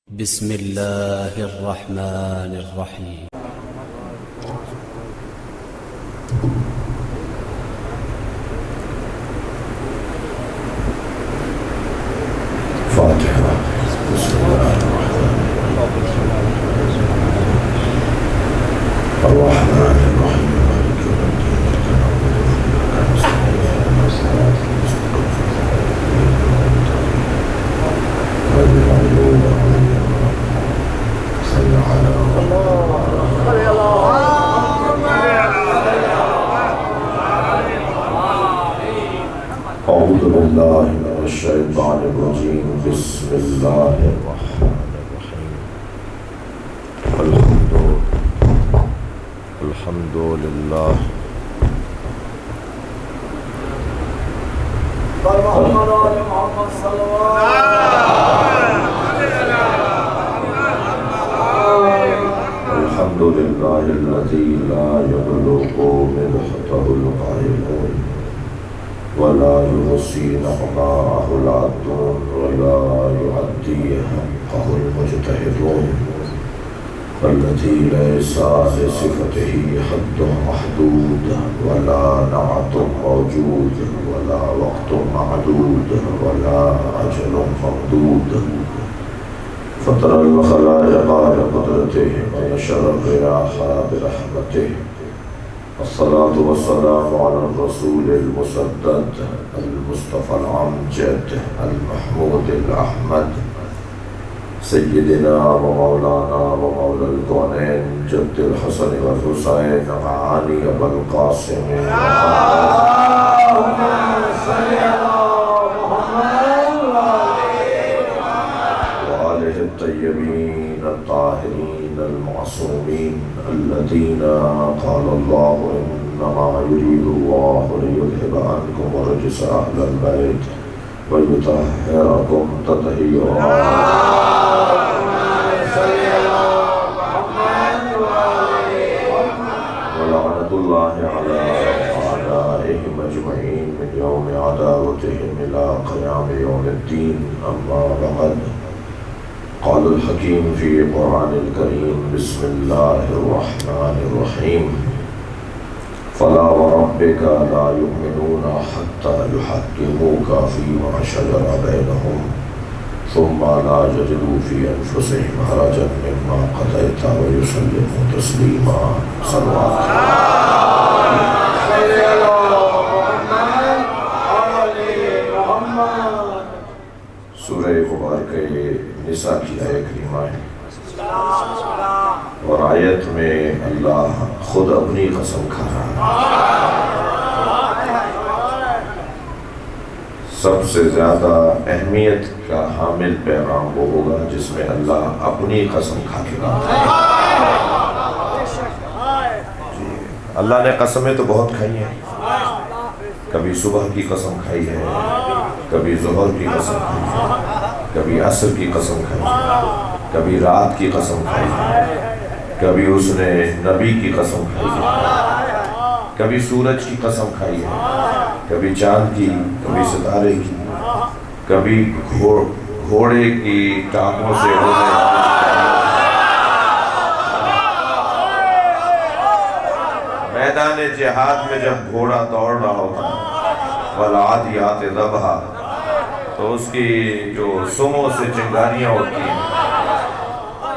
بسم الله الرحمن الرحيم. فاتحة. بسم الله الرحمن الرحيم. مالك يوم الدين. إياك نعبد وإياك نستعين. اهدنا الصراط المستقيم. غير المغضوب عليهم ولا الضالين. صل على أعوذ بالله من الشيطان الرجيم. بسم الله الرحمن الرحيم. الحمد لله الحمد لله الذي لا يبلغ مدحته القائلون ولا يحصي نعماءه العادون ولا يعدي حقه المجتهدون الذي ليس لصفته حد محدود ولا نعت موجود ولا وقت معدود ولا أجل ممدود فطر الخلائق بقدرته ونشر الرياح برحمته. الصلاة والسلام على الرسول المسدد المصطفى الأمجد المحمود الأحمد سيدنا ومولانا ومولى الكونين جد الحسن والحسين معاني أبا القاسم اللهم صل على محمد وآله الطيبين الطاهرين المعصومين الذين قال الله إنما يريد الله ليذهب عنكم الرجس أهل البيت ويطهركم تطهيرا. ولعنة الله على أعدائهم أجمعين من يوم عداوتهم إلى قيام يوم الدين. أما بعد، قال الحكيم في القرآن الكريم. بسم الله الرحمن الرحيم. فلا وربك لا يؤمنون حتى يحكموك فيما شجر بينهم ثم لا يجدوا في أنفسهم حرجا مما قضيت ويسلموا تسليما. صلوات سورہ مبارکہ نساء کی آیت کریمہ ہے اور آیت میں اللہ خود اپنی قسم کھا رہا ہے. سب سے زیادہ اہمیت کا حامل پیغام وہ ہوگا جس میں اللہ اپنی قسم کھا کے بات ہے. اللہ نے قسمیں تو بہت کھائی ہیں. کبھی صبح کی قسم کھائی ہے، کبھی ظہر کی قسم کھائی ہے، کبھی عصر کی قسم کھائی ہے، کبھی رات کی قسم کھائی ہے، کبھی اس نے نبی کی قسم کھائی ہے، کبھی سورج کی قسم کھائی ہے، کبھی چاند کی، کبھی ستارے کی، کبھی گھوڑے کی ٹانگوں سے ہونے میدان جہاد میں جب گھوڑا دوڑ رہا ہوتا والعادیات ضبحا تو اس کی جو سموں سے چنگاریاں ہوتی ہیں،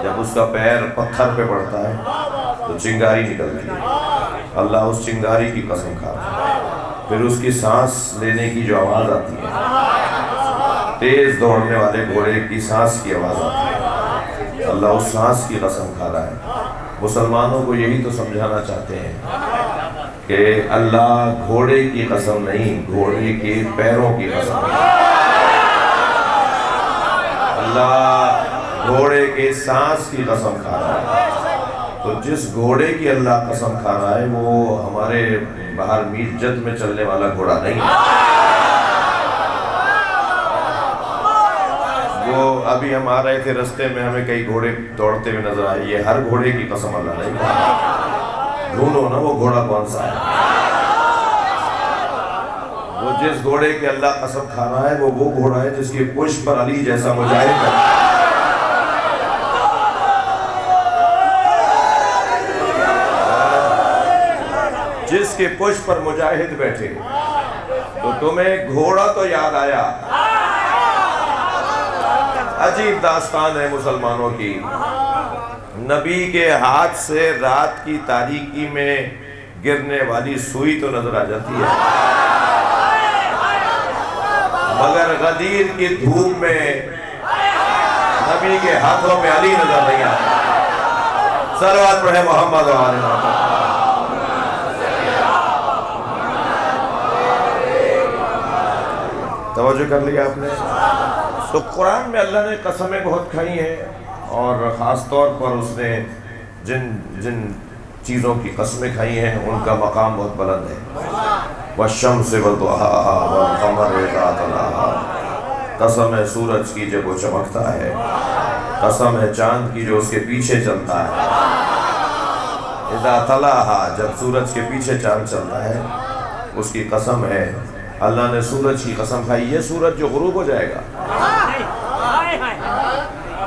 جب اس کا پیر پتھر پہ پڑتا ہے تو چنگاری نکلتی ہے. اللہ اس چنگاری کی قسم کھا رہا ہے. پھر اس کی سانس لینے کی جو آواز آتی ہے، تیز دوڑنے والے گھوڑے کی سانس کی آواز آتی ہے، اللہ اس سانس کی قسم کھا رہا ہے. مسلمانوں کو یہی تو سمجھانا چاہتے ہیں کہ اللہ گھوڑے کی قسم نہیں، گھوڑے کے پیروں کی قسم ہے. اللہ گھوڑے کے سانس کی قسم کھا رہا ہے. تو جس گھوڑے کی اللہ قسم کھا رہا ہے وہ ہمارے باہر میٹ جت میں چلنے والا گھوڑا نہیں ہے. وہ ابھی ہم آ رہے تھے رستے میں ہمیں کئی گھوڑے دوڑتے ہوئے نظر آئے. یہ ہر گھوڑے کی قسم اللہ نہیں کھا رہا. ڈھونڈو نا وہ گھوڑا کون سا ہے. وہ جس گھوڑے کی اللہ قسم کھا رہا ہے وہ گھوڑا ہے جس کی پشت پر علی جیسا مجاہد ہے. کی پشت پر مجاہد بیٹھے تو تمہیں گھوڑا تو یاد آیا۔ عجیب داستان ہے مسلمانوں کی، نبی کے ہاتھ سے رات کی تاریکی میں گرنے والی سوئی تو نظر آ جاتی ہے، مگر غدیر کی دھوپ میں نبی کے ہاتھوں میں علی نظر نہیں آتا۔ صلوات پڑھے محمد و آل محمد۔ توجہ کر لیا آپ نے؟ تو قرآن میں اللہ نے قسمیں بہت کھائی ہیں، اور خاص طور پر اس نے جن چیزوں کی قسمیں کھائی ہیں ان کا مقام بہت بلند ہے۔ والشمس وضحاها والقمر اذا تلاها، قسم ہے سورج کی جب وہ چمکتا ہے، قسم ہے چاند کی جو اس کے پیچھے چلتا ہے، اذا تلاها، جب سورج کے پیچھے چاند چلتا ہے اس کی قسم ہے۔ اللہ نے سورج کی قسم کھائی، یہ سورج جو غروب ہو جائے گا،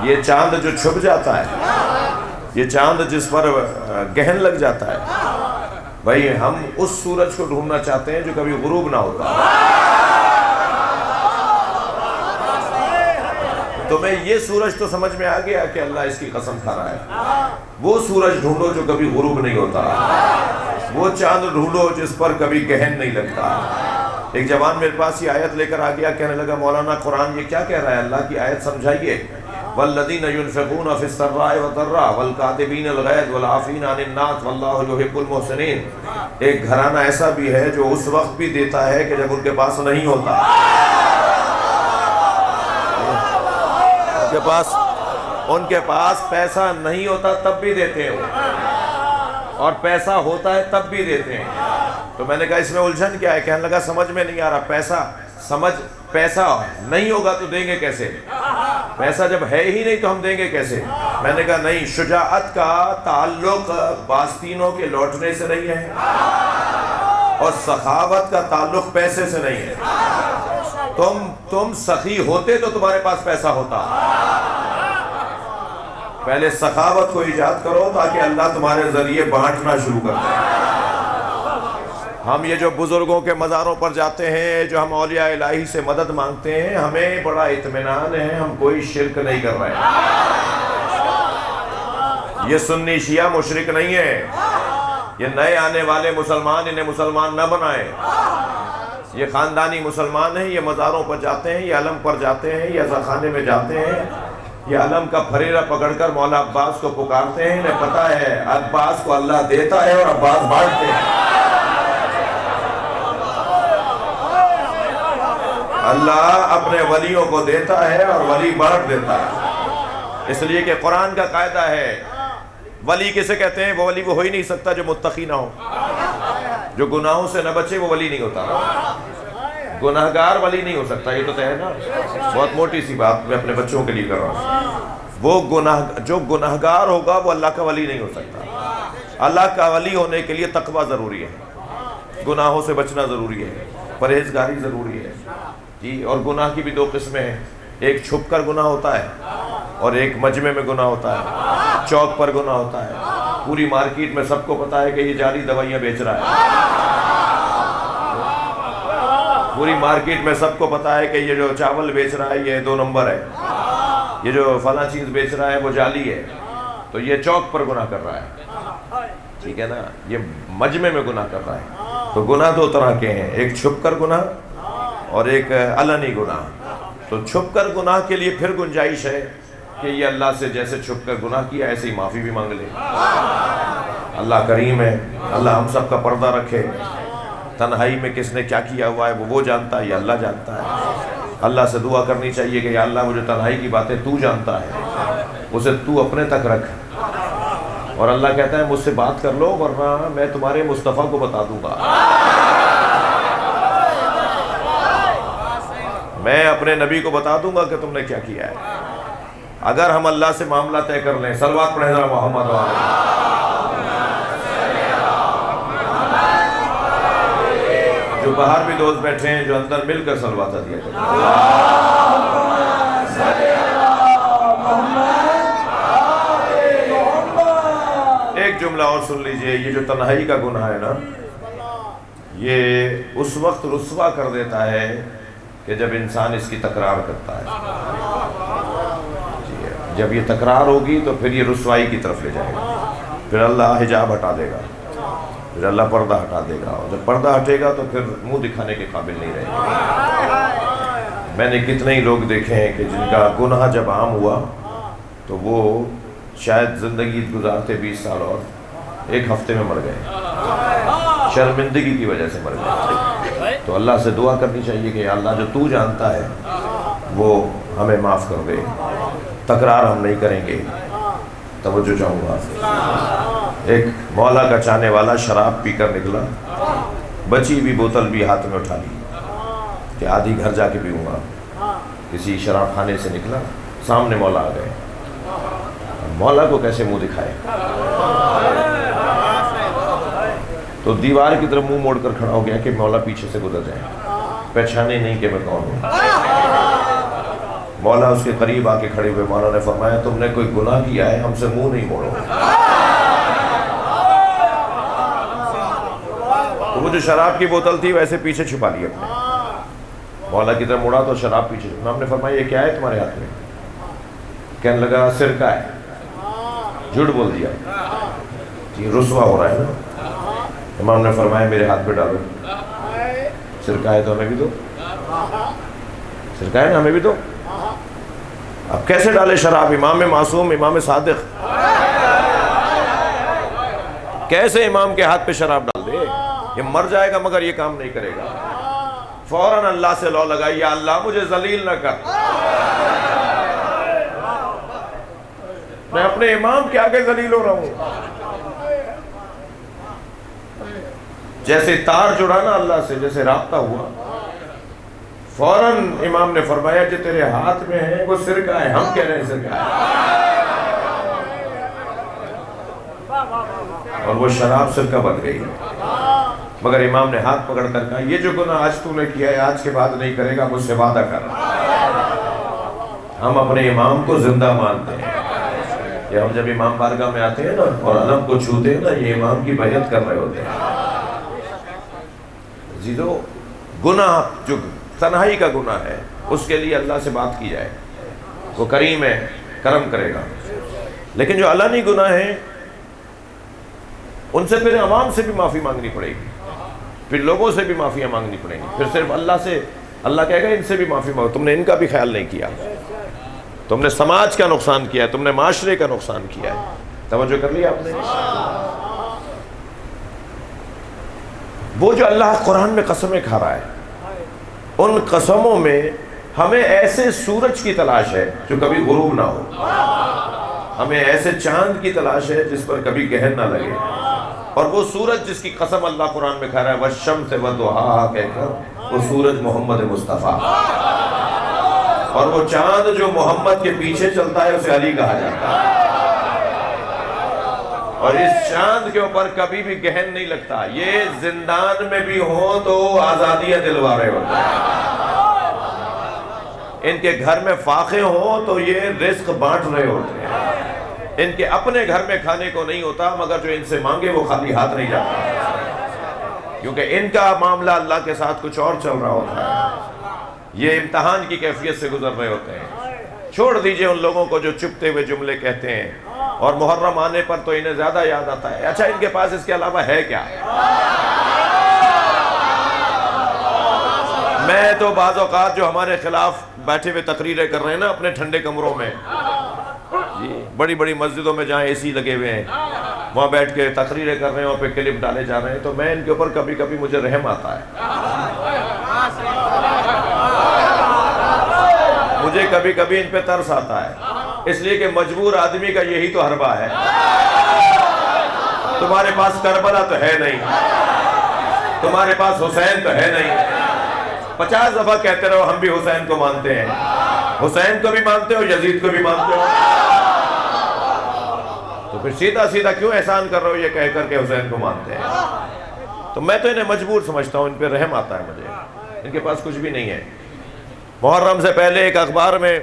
یہ چاند جو چھپ جاتا ہے، یہ چاند جس پر گہن لگ جاتا ہے، بھائی ہم اس سورج کو ڈھونڈنا چاہتے ہیں جو کبھی غروب نہ ہوتا۔ تمہیں یہ سورج تو سمجھ میں آ گیا کہ اللہ اس کی قسم کھا رہا ہے، وہ سورج ڈھونڈو جو کبھی غروب نہیں ہوتا، وہ چاند ڈھونڈو جس پر کبھی گہن نہیں لگتا۔ ایک جوان میرے پاس یہ آیت لے کر آ گیا، کہنے لگا مولانا قرآن یہ کیا کہہ رہا ہے، اللہ کی آیت سمجھائیے۔ والذین ينفقون فی السراء والضراء والکاظمین الغیظ والعافین عن الناس واللہ یحب المحسنین۔ ایک گھرانہ ایسا بھی ہے جو اس وقت بھی دیتا ہے کہ جب ان کے پاس نہیں ہوتا، ان کے پاس پیسہ نہیں ہوتا تب بھی دیتے ہیں، اور پیسہ ہوتا ہے تب بھی دیتے ہیں۔ تو میں نے کہا اس میں الجھن کیا ہے؟ کہنے لگا سمجھ میں نہیں آ رہا، پیسہ نہیں ہوگا تو دیں گے کیسے؟ پیسہ جب ہے ہی نہیں تو ہم دیں گے کیسے؟ میں نے کہا نہیں، شجاعت کا تعلق باستینوں کے لوٹنے سے نہیں ہے، اور سخاوت کا تعلق پیسے سے نہیں ہے۔ تم سخی ہوتے تو تمہارے پاس پیسہ ہوتا۔ پہلے سخاوت کو ایجاد کرو تاکہ اللہ تمہارے ذریعے بانٹنا شروع کر دے۔ ہم یہ جو بزرگوں کے مزاروں پر جاتے ہیں، جو ہم اولیاء الہی سے مدد مانگتے ہیں، ہمیں بڑا اطمینان ہے، ہم کوئی شرک نہیں کر رہے ہیں۔ یہ سنی شیعہ مشرک نہیں ہے، یہ نئے آنے والے مسلمان انہیں مسلمان نہ بنائیں، یہ خاندانی مسلمان ہیں، یہ مزاروں پر جاتے ہیں، یہ علم پر جاتے ہیں، یہ عزاخانے میں جاتے ہیں، یہ علم کا پھریرا پکڑ کر مولا عباس کو پکارتے ہیں، انہیں پتا ہے عباس کو اللہ دیتا ہے اور عباس بانٹتے ہیں۔ اللہ اپنے ولیوں کو دیتا ہے اور ولی بانٹ دیتا ہے، اس لیے کہ قرآن کا قاعدہ ہے ولی کسے کہتے ہیں؟ وہ ولی وہ ہو ہی نہیں سکتا جو متقی نہ ہو، جو گناہوں سے نہ بچے وہ ولی نہیں ہوتا۔ گناہگار ولی نہیں ہو سکتا، یہ تو طے ہے نا۔ بہت موٹی سی بات میں اپنے بچوں کے لیے کر رہا ہوں، جو گناہگار ہوگا وہ اللہ کا ولی نہیں ہو سکتا۔ اللہ کا ولی ہونے کے لیے تقویٰ ضروری ہے، گناہوں سے بچنا ضروری ہے، پرہیزگاری ضروری ہے جی۔ اور گناہ کی بھی دو قسمیں ہیں، ایک چھپ کر گناہ ہوتا ہے اور ایک مجمع میں گناہ ہوتا ہے، چوک پر گناہ ہوتا ہے، پوری مارکیٹ میں سب کو پتا ہے کہ یہ جعلی دوائیاں بیچ رہا ہے، پوری مارکیٹ میں سب کو پتا ہے کہ یہ جو چاول بیچ رہا ہے یہ 2 نمبر ہے، یہ جو فلاں چیز بیچ رہا ہے وہ جعلی ہے، تو یہ چوک پر گناہ کر رہا ہے، ٹھیک ہے نا، یہ مجمع میں گناہ کر رہا ہے۔ تو گناہ 2 طرح کے ہیں، ایک چھپ کر گناہ اور ایک علنی گناہ۔ تو چھپ کر گناہ کے لیے پھر گنجائش ہے کہ یہ اللہ سے جیسے چھپ کر گناہ کیا ایسے ہی معافی بھی مانگ لے، اللہ کریم ہے، اللہ ہم سب کا پردہ رکھے، تنہائی میں کس نے کیا کیا ہوا ہے وہ جانتا ہے، یہ اللہ جانتا ہے۔ اللہ سے دعا کرنی چاہیے کہ یا اللہ مجھے تنہائی کی باتیں تو جانتا ہے، اسے تو اپنے تک رکھ، اور اللہ کہتا ہے مجھ سے بات کر لو ورنہ میں تمہارے مصطفیٰ کو بتا دوں گا، میں اپنے نبی کو بتا دوں گا کہ تم نے کیا کیا ہے۔ اگر ہم اللہ سے معاملہ طے کر لیں، صلوات پڑھیں ذرا محمد و آلہ۔ جو باہر بھی دوست بیٹھے ہیں جو اندر مل کر صلوات دیا کریں۔ ایک جملہ اور سن لیجئے، یہ جو تنہائی کا گناہ ہے نا، یہ اس وقت رسوا کر دیتا ہے کہ جب انسان اس کی تکرار کرتا ہے. جب یہ تکرار ہوگی تو پھر یہ رسوائی کی طرف لے جائے گا. پھر اللہ حجاب ہٹا دے گا, پھر اللہ پردہ ہٹا دے گا, اور جب پردہ ہٹے گا تو پھر منہ دکھانے کے قابل نہیں رہے گا. میں نے کتنے ہی لوگ دیکھے ہیں کہ جن کا گناہ جب عام ہوا تو وہ شاید زندگی گزارتے 20 سال اور 1 ہفتے میں مر گئے, شرمندگی کی وجہ سے مر گئے. تو اللہ سے دعا کرنی چاہیے کہ اللہ جو تو جانتا ہے وہ ہمیں معاف کر دے, تکرار ہم نہیں کریں گے. توجہ چاہوں گا, ایک مولا کا چاہنے والا شراب پی کر نکلا, بچی بھی بوتل بھی ہاتھ میں اٹھا لی کہ آدھی گھر جا کے پیوں گا. کسی شراب خانے سے نکلا, سامنے مولا آ گئے. مولا کو کیسے منہ دکھائے, تو دیوار کی طرف منہ موڑ کر کھڑا ہو گیا کہ مولا پیچھے سے گزر جائیں, پہچانے نہیں کہ میں کون ہوں. مولا اس کے قریب آ کے کھڑے ہوئے, مولا نے فرمایا تم نے کوئی گناہ کیا ہے, ہم سے منہ نہیں موڑو. تو وہ جو شراب کی بوتل تھی ویسے پیچھے چھپا لی اپنے. مولا کی طرف مڑا تو شراب پیچھے. امام نے فرمایا یہ کیا ہے تمہارے ہاتھ میں؟ کہنے لگا سرکہ ہے. جھوٹ بول دیا, یہ رسوا ہو رہا ہے نا. امام نے فرمایا میرے ہاتھ پہ ڈالو. سرکہ ہے تو ہمیں بھی دو, سرکہ ہے نا ہمیں بھی دو. اب کیسے ڈالے شراب؟ امام معصوم, امام صادق, کیسے امام کے ہاتھ پہ شراب ڈال دے؟ یہ مر جائے گا مگر یہ کام نہیں کرے گا. فوراً اللہ سے لو لگائی, یا اللہ مجھے ذلیل نہ کر, میں اپنے امام کے آگے ذلیل ہو رہا ہوں. جیسے تار جڑا نا اللہ سے, جیسے رابطہ ہوا, فوراً امام نے فرمایا جو تیرے ہاتھ میں ہے وہ سرکہ ہے, ہم کہہ رہے ہیں سرکہ ہے. اور وہ شراب سرکہ بن گئی. مگر امام نے ہاتھ پکڑ کر کہا یہ جو گناہ آج تو نے کیا ہے آج کے بعد نہیں کرے گا, مجھ سے وعدہ کر. ہم اپنے امام کو زندہ مانتے ہیں. یہ ہم جب امام بارگاہ میں آتے ہیں نا اور علم کو چھوتے ہیں نا, یہ امام کی بیعت کر رہے ہوتے ہیں. عزیزو, گناہ جو تنہائی کا گناہ ہے اس کے لیے اللہ سے بات کی جائے, وہ کریم ہے, کرم کرے گا. لیکن جو علنی گناہ ہیں ان سے پھر عوام سے بھی معافی مانگنی پڑے گی, پھر لوگوں سے بھی معافیاں مانگنی پڑیں گی. پھر صرف اللہ سے, اللہ کہے گا ان سے بھی معافی مانگو, تم نے ان کا بھی خیال نہیں کیا, تم نے سماج کا نقصان کیا ہے, تم نے معاشرے کا نقصان کیا ہے. توجہ کر لیا آپ نے؟ وہ جو اللہ قرآن میں قسمیں کھا رہا ہے, ان قسموں میں ہمیں ایسے سورج کی تلاش ہے جو کبھی غروب نہ ہو, ہمیں ایسے چاند کی تلاش ہے جس پر کبھی گہن نہ لگے. اور وہ سورج جس کی قسم اللہ قرآن میں کھا رہا ہے, والشمس وضحاہا کہہ کر, وہ سورج محمد مصطفیٰ. اور وہ چاند جو محمد کے پیچھے چلتا ہے اسے علی کہا جاتا ہے. اور اس چاند کے اوپر کبھی بھی گہن نہیں لگتا. یہ زندان میں بھی ہوں تو آزادیاں دلوا رہے ہوتے ہیں, ان کے گھر میں فاقے ہوں تو یہ رزق بانٹ رہے ہوتے ہیں. ان کے اپنے گھر میں کھانے کو نہیں ہوتا مگر جو ان سے مانگے وہ خالی ہاتھ نہیں جاتا, کیونکہ ان کا معاملہ اللہ کے ساتھ کچھ اور چل رہا ہوتا ہے. یہ امتحان کی کیفیت سے گزر رہے ہوتے ہیں. چھوڑ دیجئے ان لوگوں کو جو چپتے ہوئے جملے کہتے ہیں اور محرم آنے پر تو انہیں زیادہ یاد آتا ہے. اچھا ان کے پاس اس کے علاوہ ہے کیا؟ میں تو بعض اوقات جو ہمارے خلاف بیٹھے ہوئے تقریریں کر رہے ہیں نا اپنے ٹھنڈے کمروں میں, جی بڑی بڑی مسجدوں میں جہاں اے سی لگے ہوئے ہیں وہاں بیٹھ کے تقریریں کر رہے ہیں اور پہ کلپ ڈالے جا رہے ہیں, تو میں ان کے اوپر کبھی کبھی مجھے رحم آتا ہے. مجھے کبھی کبھی ان پہ ترس آتا ہے, اس لیے کہ مجبور آدمی کا یہی تو حربہ ہے. تمہارے پاس کربلا تو ہے نہیں, تمہارے پاس حسین تو ہے نہیں. 50 دفعہ کہتے رہو ہم بھی حسین کو مانتے ہیں, حسین کو بھی مانتے ہو, یزید کو بھی مانتے ہو, تو پھر سیدھا سیدھا کیوں احسان کر رہے ہو یہ کہہ کر کے حسین کو مانتے ہیں؟ تو میں تو انہیں مجبور سمجھتا ہوں, ان پہ رحم آتا ہے مجھے. ان کے پاس کچھ بھی نہیں ہے. محرم سے پہلے ایک اخبار میں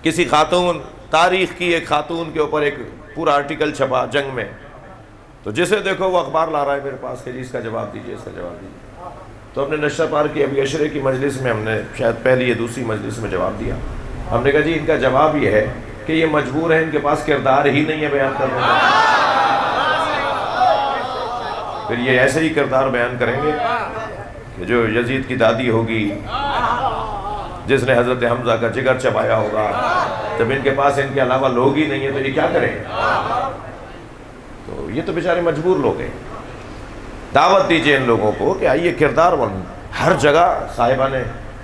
کسی خاتون, تاریخ کی ایک خاتون کے اوپر ایک پورا آرٹیکل چھپا جنگ میں, تو جسے دیکھو وہ اخبار لا رہا ہے میرے پاس کہ جی اس کا جواب دیجیے، اس کا جواب دیجیے۔ تو ہم نے نشہ پار کی ابھی عشرے کی مجلس میں، ہم نے شاید پہلی یا دوسری مجلس میں جواب دیا۔ ہم نے کہا جی ان کا جواب یہ ہے کہ یہ مجبور ہیں، ان کے پاس کردار ہی نہیں ہے بیان کرنے کا، پھر یہ ایسے ہی کردار بیان کریں گے کہ جو یزید کی دادی ہوگی، جس نے حضرت حمزہ کا جگر چبایا ہوگا، جب ان کے پاس ان کے علاوہ لوگ ہی نہیں ہیں تو یہ کیا کریں؟ تو یہ تو بیچارے مجبور لوگ ہیں۔ دعوت دیجئے ان لوگوں کو کہ آئیے کردار بن۔ ہر جگہ صاحبان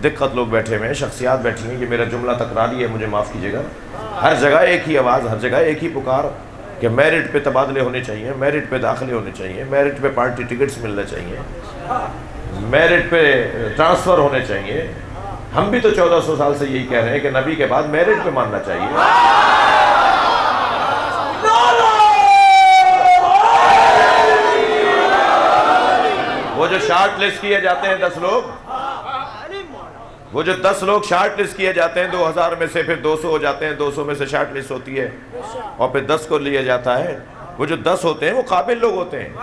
دقت لوگ بیٹھے ہوئے ہیں، شخصیات بیٹھی ہیں، یہ میرا جملہ تکراری ہے مجھے معاف کیجیے گا، ہر جگہ ایک ہی آواز، ہر جگہ ایک ہی پکار کہ میرٹ پہ تبادلے ہونے چاہیے، میرٹ پہ داخلے ہونے چاہیے، میرٹ پہ پارٹی ٹکٹس ملنے چاہیے، میرٹ پہ ٹرانسفر ہونے چاہیے۔ ہم بھی تو 1400 سال سے یہی کہہ رہے ہیں کہ نبی کے بعد میرٹ پہ ماننا چاہیے۔ وہ جو شارٹ لسٹ کیے جاتے ہیں 10 لوگ، وہ جو 10 لوگ شارٹ لسٹ کیے جاتے ہیں 2000 میں سے، پھر 200 ہو جاتے ہیں، 200 میں سے شارٹ لسٹ ہوتی ہے اور پھر 10 کو لیا جاتا ہے، وہ جو 10 ہوتے ہیں وہ قابل لوگ ہوتے ہیں۔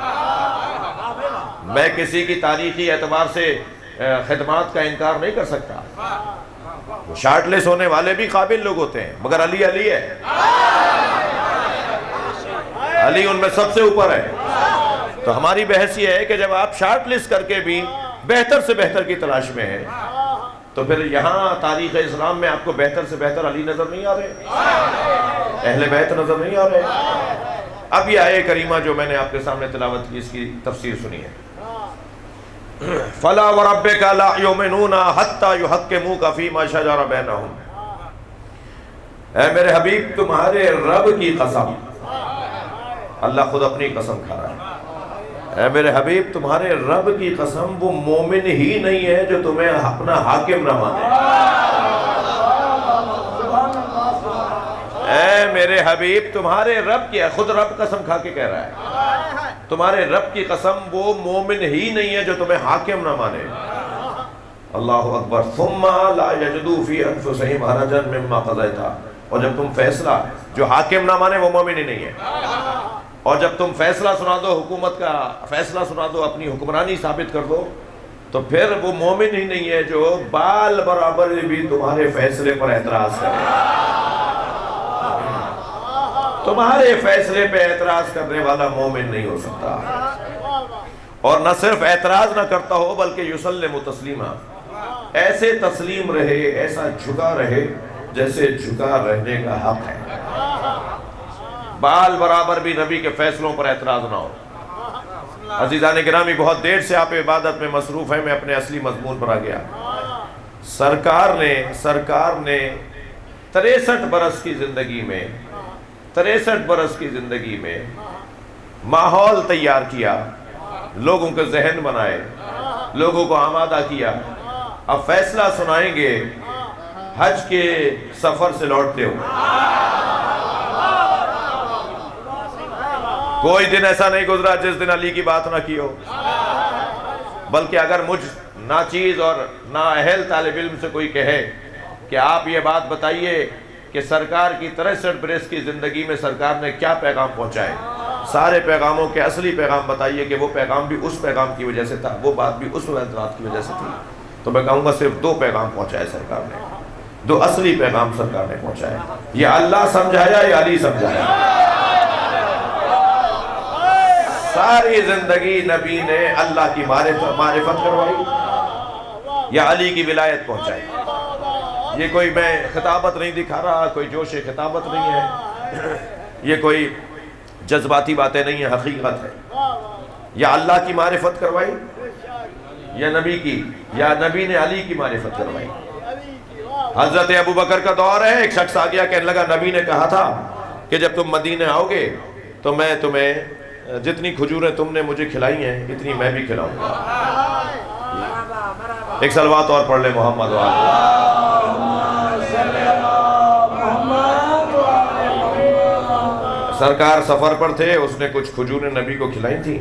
میں کسی کی تاریخی اعتبار سے خدمات کا انکار نہیں کر سکتا، وہ شارٹ لسٹ ہونے والے بھی قابل لوگ ہوتے ہیں، مگر علی علی ہے، علی ان میں سب سے اوپر ہے۔ تو ہماری بحث یہ ہے کہ جب آپ شارٹ لسٹ کر کے بھی بہتر سے بہتر کی تلاش میں ہیں تو پھر یہاں تاریخ اسلام میں آپ کو بہتر سے بہتر علی نظر نہیں آ رہے، اہل بیت نظر نہیں آ رہے۔ اب یہ آیہ کریمہ جو میں نے آپ کے سامنے تلاوت کی، اس کی تفسیر سنی ہے۔ فَلَا وَرَبِّكَ لَا يُؤْمِنُونَ حَتَّى يُحَكِّمُوكَ فِي مَا شَجَرَ بَيْنَهُمْ۔ اے میرے حبیب تمہارے رب کی قسم، اللہ خود اپنی قسم کھا رہا ہے، اے میرے حبیب تمہارے رب کی قسم وہ مومن ہی نہیں ہے جو تمہیں اپنا حاکم نہ مانے۔ اے میرے حبیب تمہارے رب کی، خود رب قسم کھا کے کہہ رہا ہے، تمہارے رب کی قسم وہ مومن ہی نہیں ہے جو تمہیں حاکم نہ مانے۔ اللہ اکبر۔ ثم لا یجدوا فی انفسہم حرجا مما قضیت، اور جب تم فیصلہ، جو حاکم نہ مانے وہ مومن ہی نہیں ہے، اور جب تم فیصلہ سنا دو، حکومت کا فیصلہ سنا دو، اپنی حکمرانی ثابت کر دو، تو پھر وہ مومن ہی نہیں ہے جو بال برابر بھی تمہارے فیصلے پر اعتراض کرے۔ تمہارے فیصلے پہ اعتراض کرنے والا مومن نہیں ہو سکتا، اور نہ صرف اعتراض نہ کرتا ہو بلکہ یسلم تسلیما، ایسے تسلیم رہے، ایسا جھکا رہے جیسے جھکا رہنے کا حق ہے، بال برابر بھی نبی کے فیصلوں پر اعتراض نہ ہو۔ عزیزان گرامی، بہت دیر سے آپ عبادت میں مصروف ہیں، میں اپنے اصلی مضمون پر آ گیا۔ سرکار نے 63 برس کی زندگی میں 63 برس کی زندگی میں ماحول تیار کیا، لوگوں کے ذہن بنائے، لوگوں کو آمادہ کیا۔ اب فیصلہ سنائیں گے حج کے سفر سے لوٹتے ہو۔ کوئی دن ایسا نہیں گزرا جس دن علی کی بات نہ کی ہو، بلکہ اگر مجھ ناچیز اور نااہل طالب علم سے کوئی کہے کہ آپ یہ بات بتائیے کہ سرکار کی 63 برس کی زندگی میں سرکار نے کیا پیغام پہنچائے، سارے پیغاموں کے اصلی پیغام بتائیے کہ وہ پیغام بھی اس پیغام کی وجہ سے تھا، وہ بات بھی اس بات کی وجہ سے تھی، تو میں کہوں گا صرف 2 پیغام پہنچائے سرکار نے، 2 اصلی پیغام سرکار نے پہنچائے۔ یہ اللہ سمجھایا یا علی سمجھایا؟ ساری زندگی نبی نے اللہ کی معرفت کروائی یا علی کی ولایت پہنچائی۔ یہ کوئی میں خطابت نہیں دکھا رہا، کوئی جوش خطابت نہیں ہے، یہ کوئی جذباتی باتیں نہیں ہیں، حقیقت ہے۔ یا اللہ کی معرفت کروائی یا نبی کی، یا نبی نے علی کی معرفت کروائی۔ حضرت ابو بکر کا دور ہے، ایک شخص آ گیا کہنے لگا نبی نے کہا تھا کہ جب تم مدینے آؤ گے تو میں تمہیں جتنی کھجوریں تم نے مجھے کھلائی ہیں اتنی میں بھی کھلاؤں گا۔ ایک صلوات اور پڑھ لے محمد سرکار سفر پر تھے، اس نے کچھ کھجوریں نبی کو کھلائی تھیں،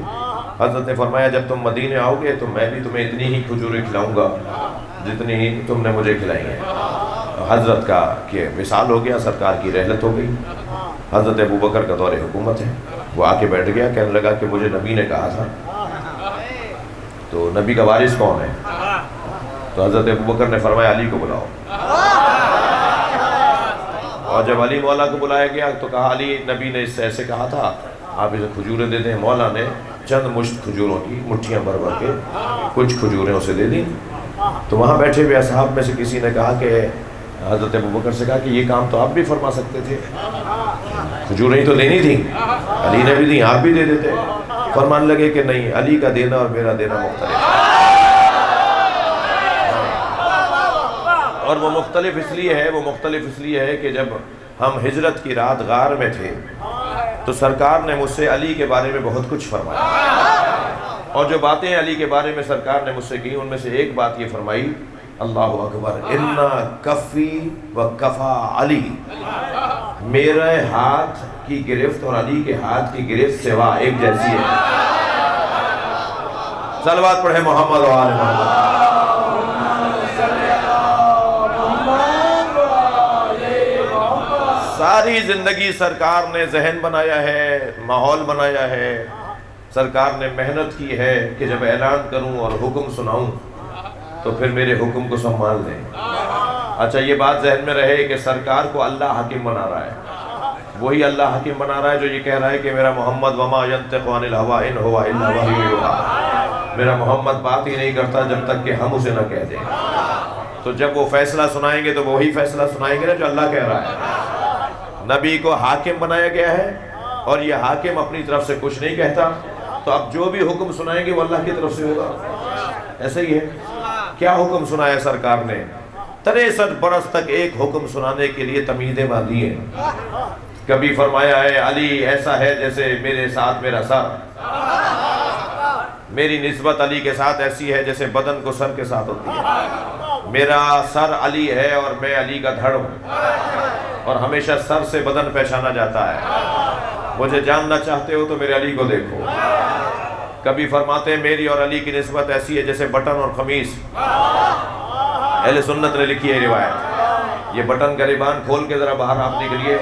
حضرت نے فرمایا جب تم مدینے آؤ گے تو میں بھی تمہیں اتنی ہی کھجوریں کھلاؤں گا جتنی ہی تم نے مجھے کھلائی ہیں۔ حضرت کا کہ وصال ہو گیا، سرکار کی رحلت ہو گئی۔ حضرت ابوبکر کا دور حکومت ہے، وہ آ کے بیٹھ گیا، کہنے لگا کہ مجھے نبی نے کہا تھا، تو نبی کا وارث کون ہے؟ تو حضرت ابوبکر نے فرمایا علی کو بلاؤ، اور جب علی مولا کو بلایا گیا تو کہا علی نبی نے اس سے ایسے کہا تھا، آپ اسے کھجوریں دے دیں۔ مولا نے چند مشت کھجوروں کی مٹھیاں بھر بھر کے کچھ کھجوریں اسے دے دیں۔ تو وہاں بیٹھے ہوئے اصحاب میں سے کسی نے کہا کہ حضرت ابوبکر سے کہا کہ یہ کام تو آپ بھی فرما سکتے تھے، کھجوریں ہی تو دینی تھیں، علی نے بھی دی، آپ بھی دے دیتے۔ فرمان لگے کہ نہیں، علی کا دینا اور میرا دینا مختلف ہے، اور وہ مختلف اس لیے ہے کہ جب ہم ہجرت کی رات غار میں تھے تو سرکار نے مجھ سے علی کے بارے میں بہت کچھ فرمایا، اور جو باتیں علی کے بارے میں سرکار نے مجھ سے کی ان میں سے ایک بات یہ فرمائی، اللہ اکبر، اِنَّا کفی و کفا علی، میرے ہاتھ کی گرفت اور علی کے ہاتھ کی گرفت سوا ایک جیسی ہے۔ صلوات پڑھے محمد و آل محمد۔ ساری زندگی سرکار نے ذہن بنایا ہے، ماحول بنایا ہے، سرکار نے محنت کی ہے کہ جب اعلان کروں اور حکم سناؤں تو پھر میرے حکم کو سنبھال دیں۔ اچھا یہ بات ذہن میں رہے کہ سرکار کو اللہ حاکم بنا رہا ہے، وہی اللہ حاکم بنا رہا ہے جو یہ کہہ رہا ہے کہ میرا محمد وما ينطق عن الهوى ان هو الا وحی یوحی، میرا محمد بات ہی نہیں کرتا جب تک کہ ہم اسے نہ کہہ دیں۔ تو جب وہ فیصلہ سنائیں گے تو وہی فیصلہ سنائیں گے نا جو اللہ کہہ رہا ہے۔ نبی کو حاکم بنایا گیا ہے، اور یہ حاکم اپنی طرف سے کچھ نہیں کہتا، تو اب جو بھی حکم سنائیں گے وہ اللہ کی طرف سے ہوگا۔ ایسا ہی ہے، کیا حکم سنایا سرکار نے؟ 63 برس تک ایک حکم سنانے کے لیے تمیدیں باندھی ہیں۔ کبھی فرمایا ہے علی ایسا ہے جیسے میرے ساتھ میرا سر، میری نسبت علی کے ساتھ ایسی ہے جیسے بدن کو سر کے ساتھ ہوتی ہے، میرا سر علی ہے اور میں علی کا دھڑ ہوں، اور ہمیشہ سر سے بدن پہچانا جاتا ہے۔ مجھے جاننا چاہتے ہو تو میرے علی کو دیکھو۔ کبھی فرماتے ہیں میری اور علی کی نسبت ایسی ہے جیسے بٹن اور خمیس۔ اہل سنت نے لکھی ہے روایت، یہ بٹن گریبان کھول کے ذرا باہر آپ نکلیے،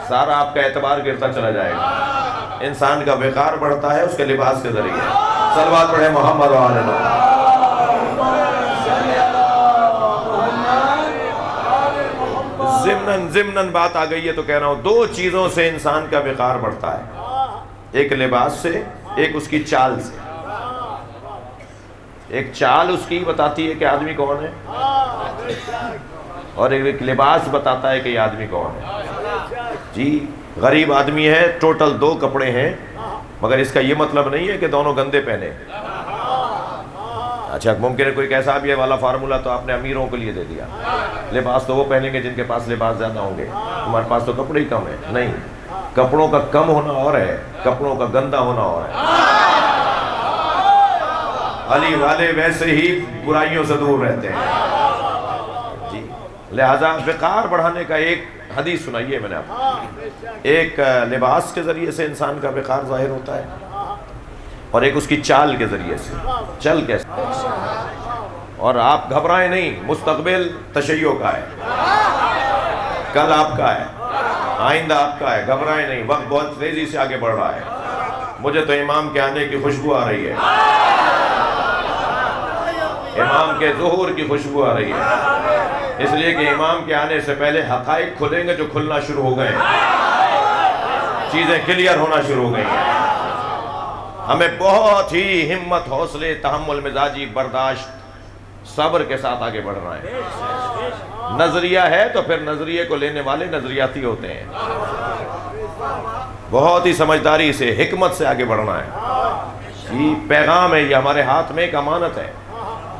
سارا آپ کا اعتبار گرتا چلا جائے گا۔ انسان کا وقار بڑھتا ہے اس کے لباس کے ذریعے۔ صلوات پڑھے محمد و آل محمد۔ ضمناً بات آ گئی ہے تو کہہ رہا ہوں، دو چیزوں سے انسان کا وقار بڑھتا ہے، ایک لباس سے، ایک اس کی چال سے۔ ایک چال اس کی بتاتی ہے کہ آدمی کون ہے، اور ایک لباس بتاتا ہے کہ یہ آدمی کون ہے۔ جی غریب آدمی ہے، ٹوٹل 2 کپڑے ہیں، مگر اس کا یہ مطلب نہیں ہے کہ دونوں گندے پہنے۔ اچھا ممکن ہے کوئی کہہ صاحب یہ والا فارمولا تو آپ نے امیروں کے لیے دے دیا، لباس تو وہ پہنیں گے جن کے پاس لباس زیادہ ہوں گے، ہمارے پاس تو کپڑے ہی کم ہیں۔ نہیں، کپڑوں کا کم ہونا اور ہے، کپڑوں کا گندا ہونا اور ہے۔ علی والے ویسے ہی برائیوں سے دور رہتے ہیں۔ جی لہذا وقار بڑھانے کا ایک حدیث سنائیے میں نے آپ کو۔ ایک لباس کے ذریعے سے انسان کا وقار ظاہر ہوتا ہے، اور ایک اس کی چال کے ذریعے سے، چل کیسے۔ اور آپ گھبرائیں نہیں، مستقبل تشیع کا ہے، کل آپ کا ہے، آئندہ آپ کا ہے، گھبرائیں نہیں، وقت بہت تیزی سے آگے بڑھ رہا ہے۔ مجھے تو امام کے آنے کی خوشبو آ رہی ہے، امام کے ظہور کی خوشبو آ رہی ہے، اس لیے کہ امام کے آنے سے پہلے حقائق کھلیں گے جو کھلنا شروع ہو گئے ہیں، چیزیں کلیئر ہونا شروع ہو گئی ہیں۔ ہمیں بہت ہی ہمت، حوصلے، تحمل، مزاجی، برداشت، صبر کے ساتھ آگے بڑھنا ہے۔ نظریہ ہے تو پھر نظریے کو لینے والے نظریاتی ہوتے ہیں، بہت ہی سمجھداری سے، حکمت سے آگے بڑھنا ہے۔ یہ پیغام ہے، یہ ہمارے ہاتھ میں ایک امانت ہے،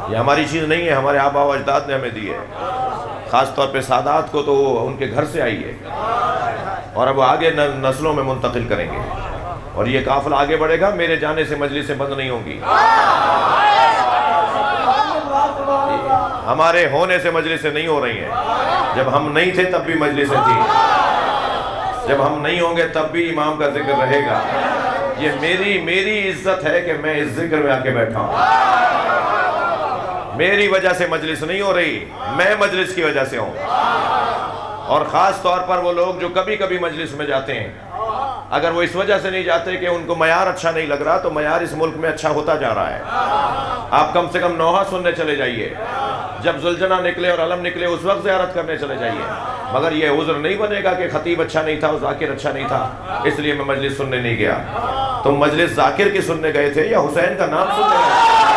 یہ ہماری چیز نہیں ہے، ہمارے آباء و اجداد نے ہمیں دی ہے، خاص طور پہ سادات کو تو ان کے گھر سے آئی ہے، اور اب آگے نسلوں میں منتقل کریں گے، اور یہ قافلہ آگے بڑھے گا، میرے جانے سے مجلسیں بند نہیں ہوں گی، ہمارے ہونے سے مجلسیں نہیں ہو رہی ہیں، جب ہم نہیں تھے تب بھی مجلسیں تھیں، جب ہم نہیں ہوں گے تب بھی امام کا ذکر رہے گا۔ یہ میری عزت ہے کہ میں اس ذکر میں آ کے بیٹھا ہوں، میری وجہ سے مجلس نہیں ہو رہی، میں مجلس کی وجہ سے ہوں۔ اور خاص طور پر وہ لوگ جو کبھی کبھی مجلس میں جاتے ہیں، اگر وہ اس وجہ سے نہیں جاتے کہ ان کو معیار اچھا نہیں لگ رہا، تو معیار اس ملک میں اچھا ہوتا جا رہا ہے۔ آپ کم سے کم نوحہ سننے چلے جائیے، جب زلجنہ نکلے اور علم نکلے اس وقت زیارت کرنے چلے جائیے، مگر یہ عذر نہیں بنے گا کہ خطیب اچھا نہیں تھا، ذاکر اچھا نہیں تھا اس لیے میں مجلس سننے نہیں گیا۔ تم مجلس ذاکر کی سننے گئے تھے یا حسین کا نام سننے گئے تھے؟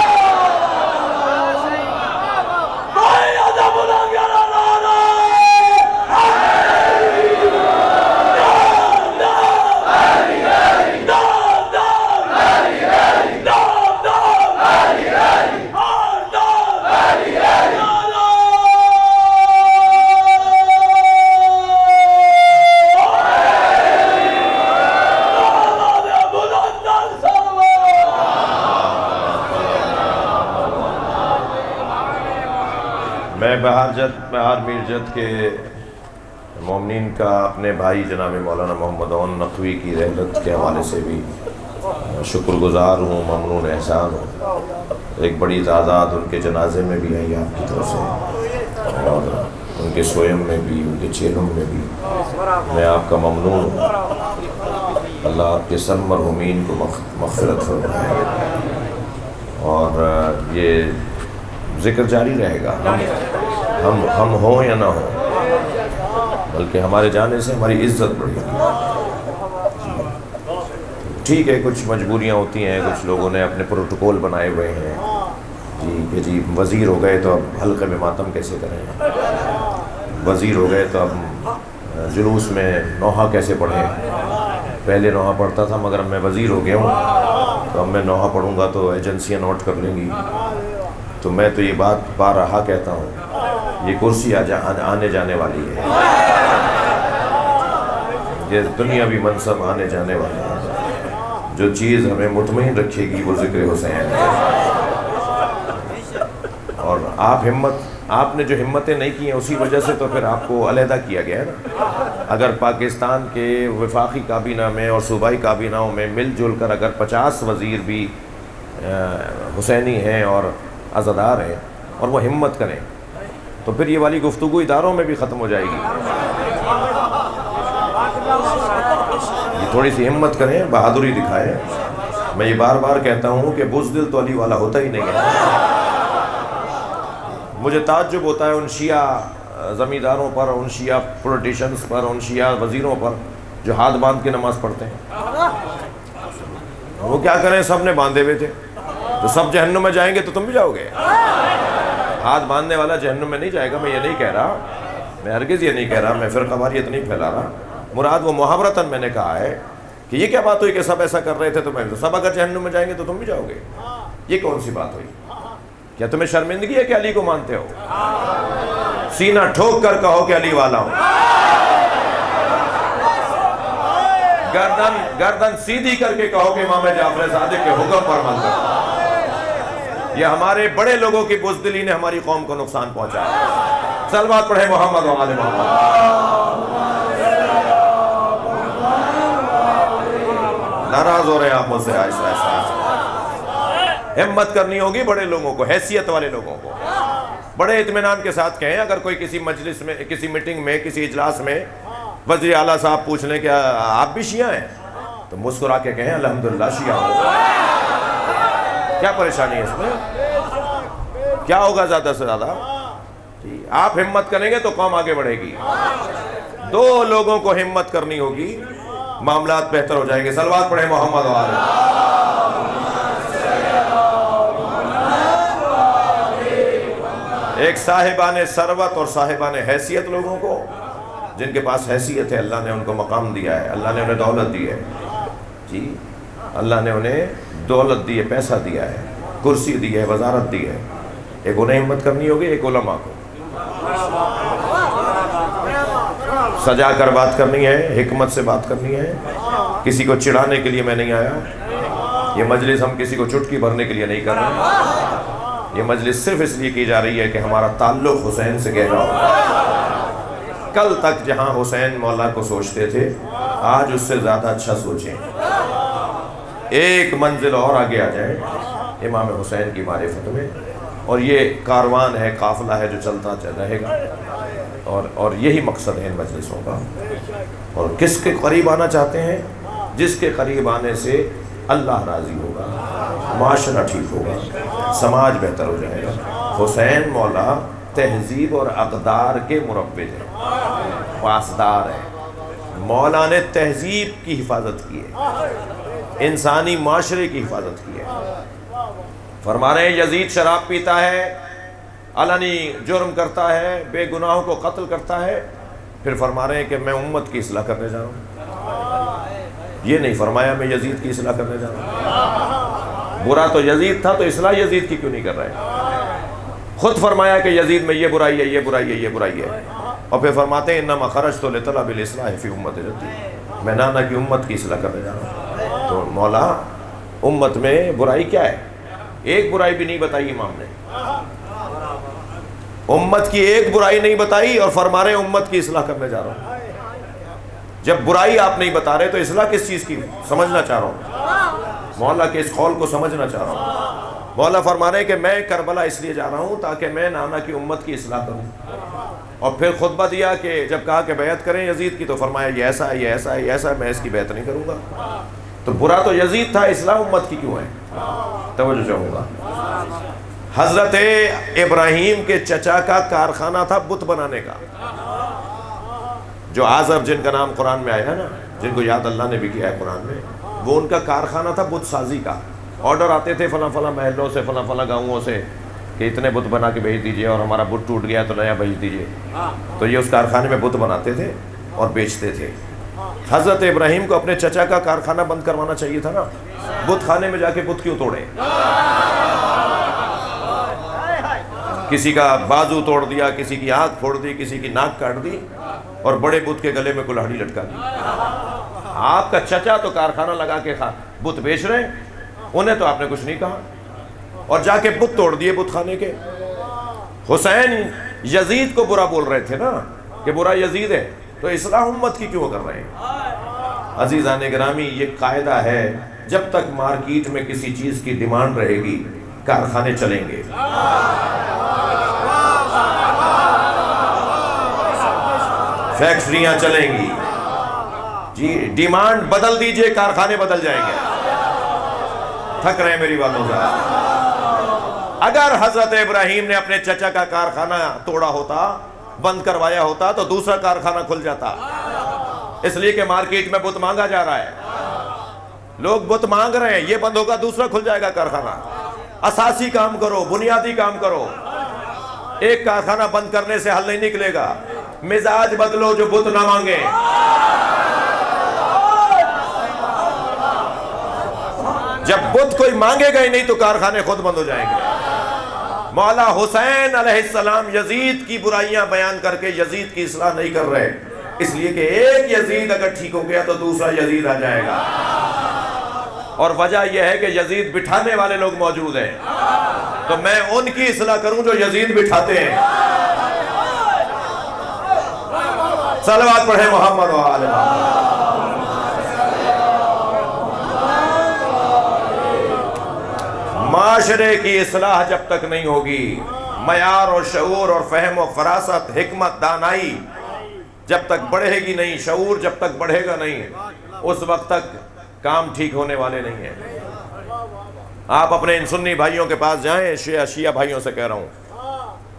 میں بہار میر جد کے مومنین کا اپنے بھائی جناب مولانا محمد اون نقوی کی رحلت کے حوالے سے بھی شکر گزار ہوں، ممنون احسان ہوں۔ ایک بڑی تعداد ان کے جنازے میں بھی آئی آپ کی طرف سے، اور ان کے سوئم میں بھی، ان کے چیلوں میں بھی میں آپ کا ممنون ہوں۔ اللہ آپ کے سب مرحومین کو مغفرت فرمائے، اور یہ ذکر جاری رہے گا، ہم ہوں یا نہ ہوں، بلکہ ہمارے جانے سے ہماری عزت بڑھے گی۔ ٹھیک ہے، کچھ مجبوریاں ہوتی ہیں، کچھ لوگوں نے اپنے پروٹوکول بنائے ہوئے ہیں کہ جی وزیر ہو گئے تو اب حلقے میں ماتم کیسے کریں، وزیر ہو گئے تو اب جلوس میں نوحہ کیسے پڑھیں۔ پہلے نوحہ پڑھتا تھا، مگر اب میں وزیر ہو گیا ہوں تو اب میں نوحہ پڑھوں گا تو ایجنسیاں نوٹ کر لیں گی۔ تو میں تو یہ بات بارہا کہتا ہوں، یہ کرسی آنے جانے والی ہے، یہ دنیاوی منصب آنے جانے والے ہیں۔ جو چیز ہمیں مطمئن رکھے گی وہ ذکر حسین ہے۔ اور آپ نے جو ہمتیں نہیں کی ہیں اسی وجہ سے تو پھر آپ کو علیحدہ کیا گیا ہے نا۔ اگر پاکستان کے وفاقی کابینہ میں اور صوبائی کابینوں میں مل جل کر اگر 50 وزیر بھی حسینی ہیں اور عزادار ہیں اور وہ ہمت کریں تو پھر یہ والی گفتگو اداروں میں بھی ختم ہو جائے گی۔ یہ تھوڑی سی ہمت کریں، بہادری دکھائیں۔ میں یہ بار بار کہتا ہوں کہ بزدل تو علی والا ہوتا ہی نہیں ہے۔ مجھے تعجب ہوتا ہے ان شیعہ زمینداروں پر، ان شیعہ پولیٹیشنز پر، ان شیعہ وزیروں پر جو ہاتھ باندھ کے نماز پڑھتے ہیں۔ وہ کیا کریں، سب نے باندھے ہوئے تھے، تو سب جہنم میں جائیں گے تو تم بھی جاؤ گے۔ ہاتھ باندھنے والا جہنم میں نہیں جائے گا، میں یہ نہیں کہہ رہا، میں ہرگز یہ نہیں کہہ رہا، میں فرقہ واریت نہیں پھیلا رہا۔ مراد وہ محاورتاً میں نے کہا ہے کہ یہ کیا بات ہوئی کہ سب ایسا کر رہے تھے تو میں سب اگر جہنم میں جائیں گے تو تم بھی جاؤ گے، یہ کون سی بات ہوئی؟ کیا تمہیں شرمندگی ہے کہ علی کو مانتے ہو؟ سینہ ٹھوک کر کہو کہ علی والا ہوں، گردن سیدھی کر کے کہو کہ امام جعفر صادق کے حکم پر عمل کرو۔ یہ ہمارے بڑے لوگوں کی بزدلی نے ہماری قوم کو نقصان پہنچایا۔ صلوات پڑھیں محمد و آل محمد۔ ناراض ہو رہے ہیں آپ مجھ سے، آہستہ آہستہ ہمت کرنی ہوگی بڑے لوگوں کو، حیثیت والے لوگوں کو، بڑے اطمینان کے ساتھ کہیں۔ اگر کوئی کسی مجلس میں، کسی میٹنگ میں، کسی اجلاس میں وزیر اعلیٰ صاحب پوچھ لیں کہ آپ بھی شیعہ ہیں، تو مسکرا کے کہیں الحمدللہ شیعہ ہوں۔ کیا پریشانی ہے اس میں؟ کیا ہوگا زیادہ سے زیادہ؟ آپ ہمت کریں گے تو قوم آگے بڑھے گی۔ دو لوگوں کو ہمت کرنی ہوگی، معاملات بہتر ہو جائیں گے۔ صلوات پڑھیں محمد و آل محمد۔ ایک صاحبان ثروت اور صاحبان حیثیت لوگوں کو، جن کے پاس حیثیت ہے، اللہ نے ان کو مقام دیا ہے، اللہ نے انہیں دولت دی ہے، جی اللہ نے انہیں دولت دی ہے، پیسہ دیا ہے، کرسی دی ہے، وزارت دی ہے۔ ایک انہیں ہمت کرنی ہوگی، ایک علماء کو سجا کر بات کرنی ہے، حکمت سے بات کرنی ہے۔ کسی کو چڑھانے کے لیے میں نہیں آیا، یہ مجلس ہم کسی کو چٹکی بھرنے کے لیے نہیں کر رہے، یہ مجلس صرف اس لیے کی جا رہی ہے کہ ہمارا تعلق حسین سے گہرا ہو۔ کل تک جہاں حسین مولا کو سوچتے تھے، آج اس سے زیادہ اچھا سوچیں، ایک منزل اور آگے آ جائیں امام حسین کی معرفت میں، اور یہ کاروان ہے، قافلہ ہے جو چلتا رہے گا۔ اور یہی مقصد ہے ان مجلسوں کا. اور کس کے قریب آنا چاہتے ہیں؟ جس کے قریب آنے سے اللہ راضی ہوگا، معاشرہ ٹھیک ہوگا، سماج بہتر ہو جائے گا. حسین مولا تہذیب اور اقدار کے مروج ہیں، پاسدار ہیں. مولا نے تہذیب کی حفاظت کی ہے، انسانی معاشرے کی حفاظت کی ہے. فرما رہے ہیں یزید شراب پیتا ہے، علنی جرم کرتا ہے، بے گناہوں کو قتل کرتا ہے، پھر فرما رہے ہیں کہ میں امت کی اصلاح کرنے جا رہا ہوں. یہ نہیں فرمایا میں یزید کی اصلاح کرنے جا رہا ہوں. برا تو یزید تھا، تو اصلاح یزید کی کیوں نہیں کر رہے؟ خود فرمایا کہ یزید میں یہ برائی ہے، یہ برائی ہے، یہ برائی ہے، اور پھر فرماتے ہیں انما خرجت لطلب الاصلاح فی امت جدی، میں نانا کی امت کی اصلاح کرنے جا رہا ہوں. تو مولا امت میں برائی کیا ہے؟ ایک برائی بھی نہیں بتائی امام نے، امت کی ایک برائی نہیں بتائی، اور فرما رہے ہیں امت کی اصلاح کرنے جا رہا ہوں. جب برائی آپ نہیں بتا رہے تو اصلاح کس چیز کی سمجھنا چاہ رہا ہوں؟ مولا کے اس قول کو سمجھنا چاہ رہا ہوں. مولا فرما رہے ہیں کہ میں کربلا اس لیے جا رہا ہوں تاکہ میں نانا کی امت کی اصلاح کروں. اور پھر خطبہ دیا کہ جب کہا کہ بیعت کریں یزید کی، تو فرمایا یہ ایسا ہے، یہ ایسا ہے، یہ ایسا ہے، میں اس کی بیعت نہیں کروں گا. تو برا تو یزید تھا، اصلاح امت کی کیوں ہے؟ توجہ چاہوں گا. حضرت ابراہیم کے چچا کا کارخانہ تھا بت بنانے کا، جو آزر جن کا نام قرآن میں آیا ہے نا، جن کو یاد اللہ نے بھی کیا ہے قرآن میں، وہ ان کا کارخانہ تھا بت سازی کا. آرڈر آتے تھے فلاں فلاں محلوں سے، فلاں فلاں گاؤں سے کہ اتنے بت بنا کے بھیج دیجئے، اور ہمارا بت ٹوٹ گیا تو نیا بھیج دیجئے. تو یہ اس کارخانے میں بت بناتے تھے اور بیچتے تھے. حضرت ابراہیم کو اپنے چچا کا کارخانہ بند کروانا چاہیے تھا نا، بت خانے میں جا کے بت کیوں توڑے؟ کسی کا بازو توڑ دیا، کسی کی آنکھ پھوڑ دی، کسی کی ناک کاٹ دی، اور بڑے بت کے گلے میں کلہاڑی لٹکا دی. آپ کا چچا تو کارخانہ لگا کے بت بیچ رہے ہیں، انہیں تو آپ نے کچھ نہیں کہا، اور جا کے بت توڑ دیے بت خانے کے. حسین یزید کو برا بول رہے تھے نا کہ برا یزید ہے، تو اصلاح امت کی کیوں کر رہے ہیں؟ عزیزان گرامی، یہ قاعدہ ہے، جب تک مارکیٹ میں کسی چیز کی ڈیمانڈ رہے گی کارخانے چلیں گے. فیکٹریاں چلیں گی. جی ڈیمانڈ بدل دیجئے، کارخانے بدل جائیں گے. تھک رہے ہیں میری باتوں سے؟ اگر حضرت ابراہیم نے اپنے چچا کا کارخانہ توڑا ہوتا، بند کروایا ہوتا، تو دوسرا کارخانہ کھل جاتا. اس لیے کہ مارکیٹ میں بت مانگا جا رہا ہے، لوگ بت مانگ رہے ہیں، یہ بند ہوگا دوسرا کھل جائے گا کارخانہ. اساسی کام کرو، بنیادی کام کرو. ایک کارخانہ بند کرنے سے حل نہیں نکلے گا. مزاج بدلو جو بت نہ مانگے. جب بت کوئی مانگے گا ہی نہیں تو کارخانے خود بند ہو جائیں گے. مولا حسین علیہ السلام یزید کی برائیاں بیان کر کے یزید کی اصلاح نہیں کر رہے، اس لیے کہ ایک یزید اگر ٹھیک ہو گیا تو دوسرا یزید آ جائے گا. اور وجہ یہ ہے کہ یزید بٹھانے والے لوگ موجود ہیں، تو میں ان کی اصلاح کروں جو یزید بٹھاتے ہیں. صلوات پڑھیں محمد و آل محمد. معاشرے کی اصلاح جب تک نہیں ہوگی، معیار اور شعور اور فہم و فراست، حکمت، دانائی جب تک بڑھے گی نہیں، شعور جب تک بڑھے گا نہیں، اس وقت تک کام ٹھیک ہونے والے نہیں ہیں. آپ اپنے ان سنی بھائیوں کے پاس جائیں، شیعہ بھائیوں سے کہہ رہا ہوں،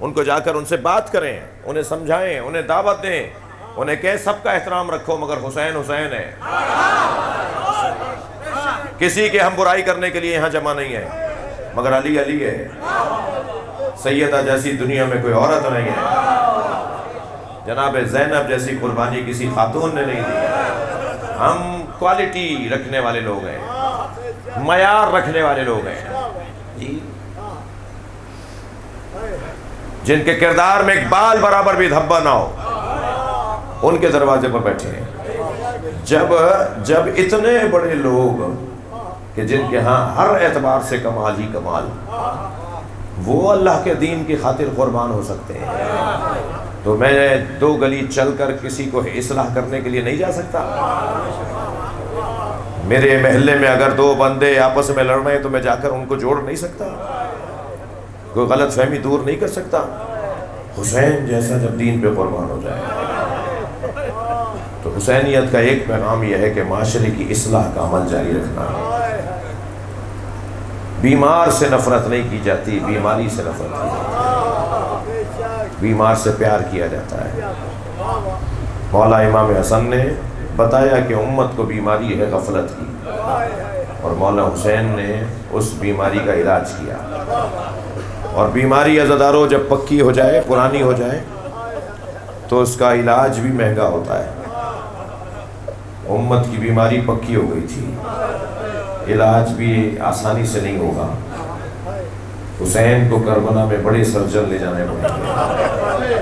ان کو جا کر ان سے بات کریں، انہیں سمجھائیں، انہیں دعوت دیں، انہیں کہیں سب کا احترام رکھو مگر حسین حسین ہے. کسی کے ہم برائی کرنے کے لیے یہاں جمع نہیں ہے، مگر علی علی ہے. سیدہ جیسی دنیا میں کوئی عورت نہیں ہے، جناب زینب جیسی قربانی کسی خاتون نے نہیں دی. ہم کوالٹی رکھنے والے لوگ ہیں، معیار رکھنے والے لوگ ہیں جی، جن کے کردار میں ایک بال برابر بھی دھبا نہ ہو، ان کے دروازے پر بیٹھے ہیں. جب اتنے بڑے لوگ کہ جن کے ہاں ہر اعتبار سے کمال ہی کمال، وہ اللہ کے دین کی خاطر قربان ہو سکتے ہیں، تو میں دو گلی چل کر کسی کو اصلاح کرنے کے لیے نہیں جا سکتا؟ میرے محلے میں اگر دو بندے آپس میں لڑ رہے ہیں تو میں جا کر ان کو جوڑ نہیں سکتا؟ کوئی غلط فہمی دور نہیں کر سکتا؟ حسین جیسا جب دین پہ قربان ہو جائے تو حسینیت کا ایک پیغام یہ ہے کہ معاشرے کی اصلاح کا عمل جاری رکھنا ہے۔ بیمار سے نفرت نہیں کی جاتی، بیماری سے نفرت کی جاتی ہے، بیمار سے پیار کیا جاتا ہے۔ مولا امام حسن نے بتایا کہ امت کو بیماری ہے غفلت کی، اور مولا حسین نے اس بیماری کا علاج کیا۔ اور بیماری عزادارو جب پکی ہو جائے، پرانی ہو جائے، تو اس کا علاج بھی مہنگا ہوتا ہے۔ امت کی بیماری پکی ہو گئی تھی، علاج بھی آسانی سے نہیں ہوگا۔ حسین کو کربلا میں بڑے سرجن لے جانے پڑیں گے،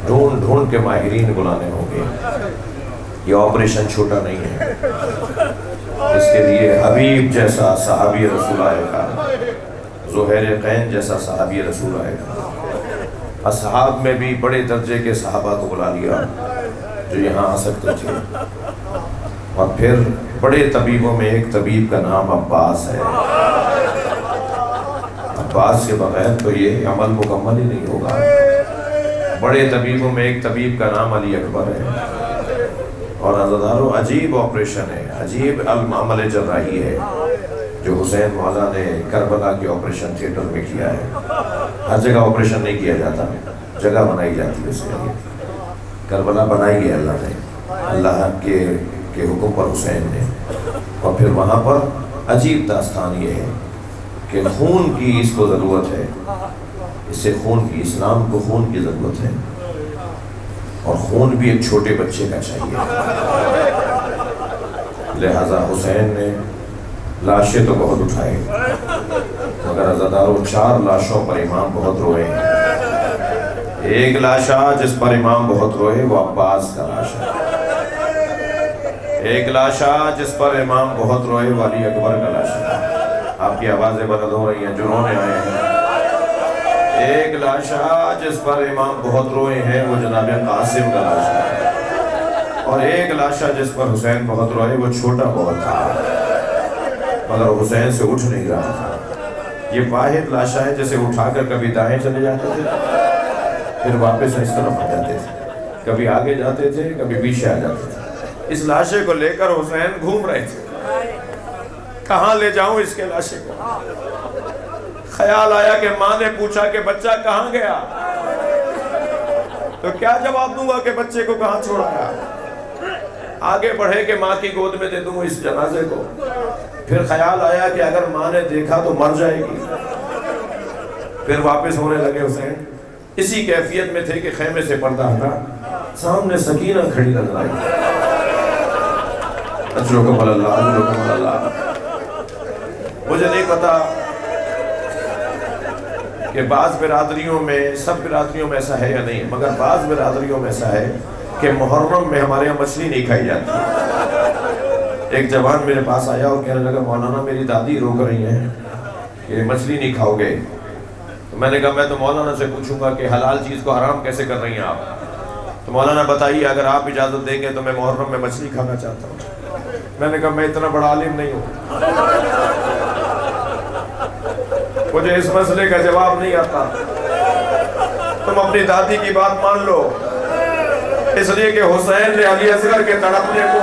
ڈھونڈ ڈھونڈ کے ماہرین بلانے ہوں گے۔ یہ آپریشن چھوٹا نہیں ہے، اس کے لیے حبیب جیسا صحابی رسول آئے گا، زہیر قین جیسا صحابی رسول آئے گا۔ اصحاب میں بھی بڑے درجے کے صحابہ کو بلا لیا جو یہاں آ سکتے تھے۔ اور پھر بڑے طبیبوں میں ایک طبیب کا نام عباس ہے۔ عباس کے بغیر تو یہ عمل مکمل ہی نہیں ہوگا۔ بڑے طبیبوں میں ایک طبیب کا نام علی اکبر ہے۔ اور عزادارو عجیب آپریشن ہے، عجیب عمل جراحی ہے جو حسین مولا نے کربلا کے آپریشن تھیٹر میں کیا ہے۔ ہر جگہ آپریشن نہیں کیا جاتا، جگہ بنائی جاتی ہے اس کے لیے۔ کربلا بنائی ہے اللہ نے، اللہ کے حکم پر حسین نے۔ اور پھر وہاں پر عجیب داستان یہ ہے کہ خون کی اس کو ضرورت ہے، اس سے خون کی، اسلام کو خون کی ضرورت ہے، اور خون بھی ایک چھوٹے بچے کا چاہیے۔ لہذا حسین نے لاشیں تو بہت اٹھائے، مگر عزادارو 4 لاشوں پر امام بہت روئے ہیں۔ ایک لاشا جس پر امام بہت روئے وہ عباس کا لاش ہے۔ ایک لاشا جس پر امام بہت روئے وہ علی اکبر کا لاش ہے۔ آپ کی آوازیں بلند ہو رہی ہیں، جو رونے آئے ہیں۔ ایک لاشا جس پر امام بہت روئے ہیں وہ جناب قاسم کا لاش ہے۔ اور ایک لاشا جس پر حسین بہت روئے وہ چھوٹا بہت تھا، مگر حسین سے اٹھ نہیں رہا تھا۔ یہ واحد لاشا ہے جسے اٹھا کر کبھی دائیں چلے جاتے تھے، پھر واپس اس طرف آ جاتے تھے، کبھی آگے جاتے تھے، کبھی پیچھے آ جاتے تھے۔ اس لاشے کو لے کر حسین گھوم رہے تھے، کہاں لے جاؤں اس کے لاشے کو؟ خیال آیا کہ ماں نے پوچھا کہ بچہ کہاں گیا، تو کیا جواب دوں گا کہ بچے کو کہاں چھوڑایا؟ آگے بڑھے کہ ماں کی گود میں دے دوں اس جنازے کو۔ پھر خیال آیا کہ اگر ماں نے دیکھا تو مر جائے گی۔ پھر واپس ہونے لگے حسین، اسی کیفیت میں تھے کہ خیمے سے پردہ ہٹا، سامنے سکینہ کھڑی نظر آئی۔ اجرکم اللہ، اجرکم اللہ۔ مجھے نہیں پتا کہ بعض برادریوں میں، سب برادریوں میں ایسا ہے یا نہیں، مگر بعض برادریوں میں ایسا ہے کہ محرم میں ہمارے یہاں مچھلی نہیں کھائی جاتی۔ ایک جوان میرے پاس آیا اور کہنے لگا مولانا میری دادی روک رہی ہیں کہ مچھلی نہیں کھاؤ گے۔ تو میں نے کہا میں تو مولانا سے پوچھوں گا کہ حلال چیز کو حرام کیسے کر رہی ہیں آپ؟ تو مولانا بتائیے اگر آپ اجازت دیں گے تو میں محرم میں مچھلی کھانا چاہتا ہوں۔ میں نے کہا میں اتنا بڑا عالم نہیں ہوں، مجھے اس مسئلے کا جواب نہیں آتا، تم اپنی دادی کی بات مان لو۔ اس لیے کہ حسین نے علی اصغر کے تڑپنے کو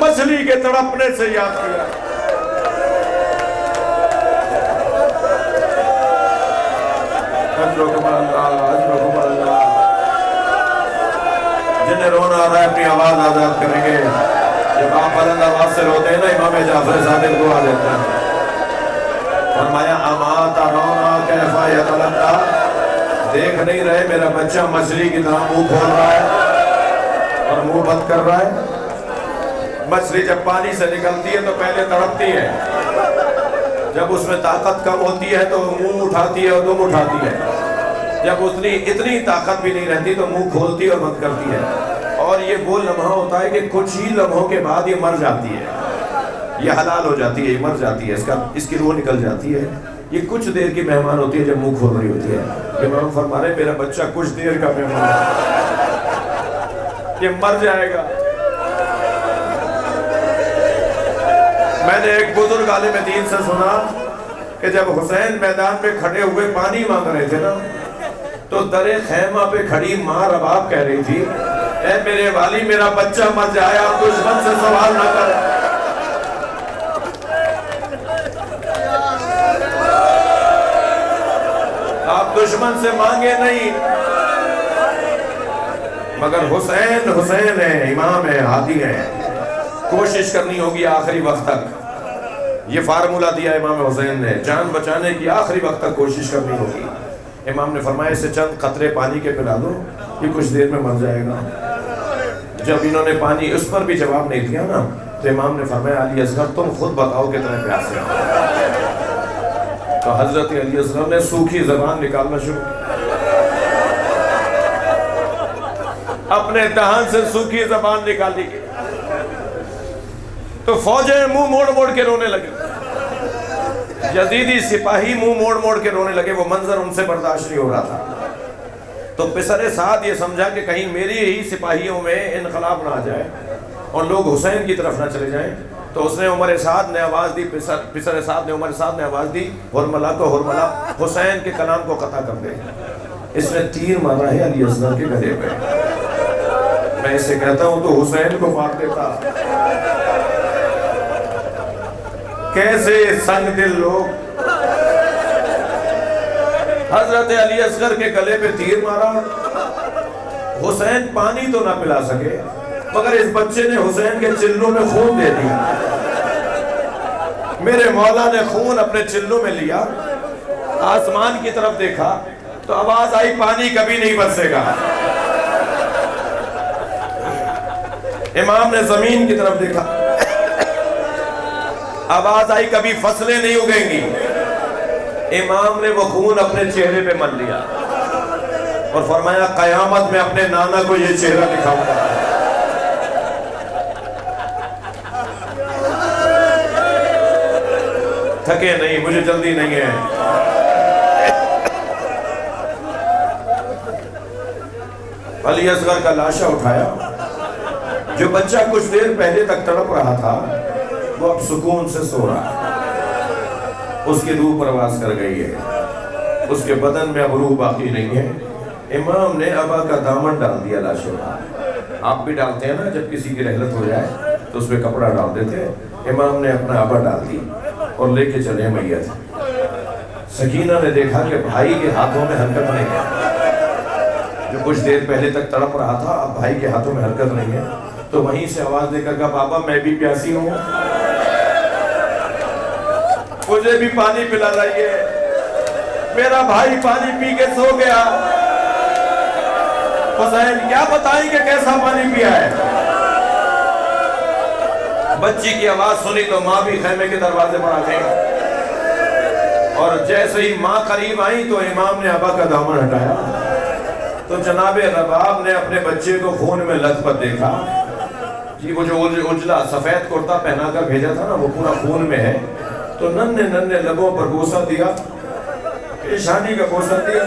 مچھلی کے تڑپنے سے یاد کیا۔ جنہیں رونا آ رہا ہے اپنی آواز آزاد کریں گے۔ جب آپ بلند آواز سے روتے ہیں نا امام جعفر صادق دعا دیتا ہے، فرمایا اما ترونا کیف یتلقا، دیکھ نہیں رہے میرا بچہ مچھلی کی طرح منہ کھول رہا ہے اور منہ بند کر رہا ہے۔ مچھلی جب پانی سے نکلتی ہے تو پہلے تڑپتی ہے، جب اس میں طاقت کم ہوتی ہے تو منہ اٹھاتی ہے اور دم اٹھاتی ہے، جب اتنی طاقت بھی نہیں رہتی تو منہ کھولتی اور بند کرتی ہے۔ اور یہ وہ لمحہ ہوتا ہے کہ کچھ ہی لمحوں کے بعد یہ مر جاتی ہے، یہ حلال ہو جاتی ہے، یہ مر جاتی ہے، اس کی روح نکل جاتی ہے۔ یہ کچھ دیر کی مہمان ہوتی ہے جب منہ کھول رہی ہوتی ہے۔ امام فرما رہے میرا بچہ کچھ دیر کا مہمان ہے، یہ مر جائے گا۔ میں نے ایک بزرگ عالم دین سے سنا کہ جب حسین میدان میں کھڑے ہوئے پانی مانگ رہے تھے نا تو درے خیمہ پہ کھڑی ماں رباب کہہ رہی تھی اے میرے والی میرا بچہ مر جائے، آپ دشمن سے سوال نہ کریں، آپ دشمن سے مانگے نہیں، مگر حسین حسین ہے، امام ہے، ہادی ہے، کوشش کرنی ہوگی آخری وقت تک۔ یہ فارمولہ دیا امام حسین نے، جان بچانے کی آخری وقت تک کوشش کرنی ہوگی۔ امام نے فرمایا اسے چند قطرے پانی کے پلا دو، یہ کچھ دیر میں مر جائے گا۔ جب انہوں نے پانی اس پر بھی جواب نہیں دیا نا تو امام نے فرمایا علی اصغر تم خود بتاؤ کتنے پیاسے ہو۔ تو حضرت علی اصغر نے سوکھی زبان نکالنا شروع کی، اپنے دہان سے سوکھی زبان نکالی کی، تو فوجیں منہ موڑ موڑ کے رونے لگے، یزیدی سپاہی منہ موڑ موڑ کے رونے لگے، وہ منظر ان سے برداشت نہیں ہو رہا تھا۔ تو پسر سعد یہ سمجھا کہ کہیں میری ہی سپاہیوں میں انقلاب نہ آ جائے اور لوگ حسین کی طرف نہ چلے جائیں، تو اس نے عمر سعد نے آواز دی، پسر سعد نے عمر سعد نے آواز دی حرملہ کو حرملہ حسین کے کلام کو قطع کر دے۔ اس نے تیر مارا ہے علی اصغر کے گلے پہ، میں اسے کہتا ہوں تو حسین کو مار دیتا۔ کیسے سنگ دل لوگ، حضرت علی اصغر کے گلے پہ تیر مارا، حسین پانی تو نہ پلا سکے مگر اس بچے نے حسین کے چلوں میں خون دے دیا۔ میرے مولا نے خون اپنے چلوں میں لیا، آسمان کی طرف دیکھا تو آواز آئی پانی کبھی نہیں برسے گا۔ امام نے زمین کی طرف دیکھا، آواز آئی کبھی فصلیں نہیں اگیں گی۔ امام نے وہ خون اپنے چہرے پہ مل لیا اور فرمایا قیامت میں اپنے نانا کو یہ چہرہ دکھاؤں گا۔ تھکے نہیں، مجھے جلدی نہیں ہے۔ علی اصغر کا لاشا اٹھایا، جو بچہ کچھ دیر پہلے تک تڑپ رہا تھا وہ اب سکون سے سو رہا ہے، اس کی روح پرواز کر گئی ہے، اس کے بدن میں اب روح باقی نہیں ہے۔ امام نے ابا کا دامن ڈال دیا لاشے پر، آپ بھی ڈالتے ہیں نا جب کسی کی رحلت ہو جائے تو اس پہ کپڑا ڈال دیتے ہیں، امام نے اپنا ابا ڈال دی اور لے کے چلے میت۔ سکینہ نے دیکھا کہ بھائی کے ہاتھوں میں حرکت نہیں ہے، جو کچھ دیر پہلے تک تڑپ رہا تھا اب بھائی کے ہاتھوں میں حرکت نہیں ہے، تو وہیں سے آواز دے کر کہا بابا میں بھی پیاسی ہوں، مجھے بھی پانی پلا لائیے۔ میرا بھائی پانی پی کے سو گیا، حسین کیا بتائیں کہ کیسا پانی پیا ہے۔ بچی کی آواز سنی تو ماں بھی خیمے کے دروازے پر آ گئی، اور جیسے ہی ماں قریب آئی تو امام نے ابا کا دامن ہٹایا تو جناب رباب نے اپنے بچے کو خون میں لت پت دیکھا، جی وہ جو اجلا سفید کرتا پہنا کر بھیجا تھا نا وہ پورا خون میں ہے، تو ننھے ننھے لبوں پر بوسہ دیا، پیشانی کا بوسہ دیا،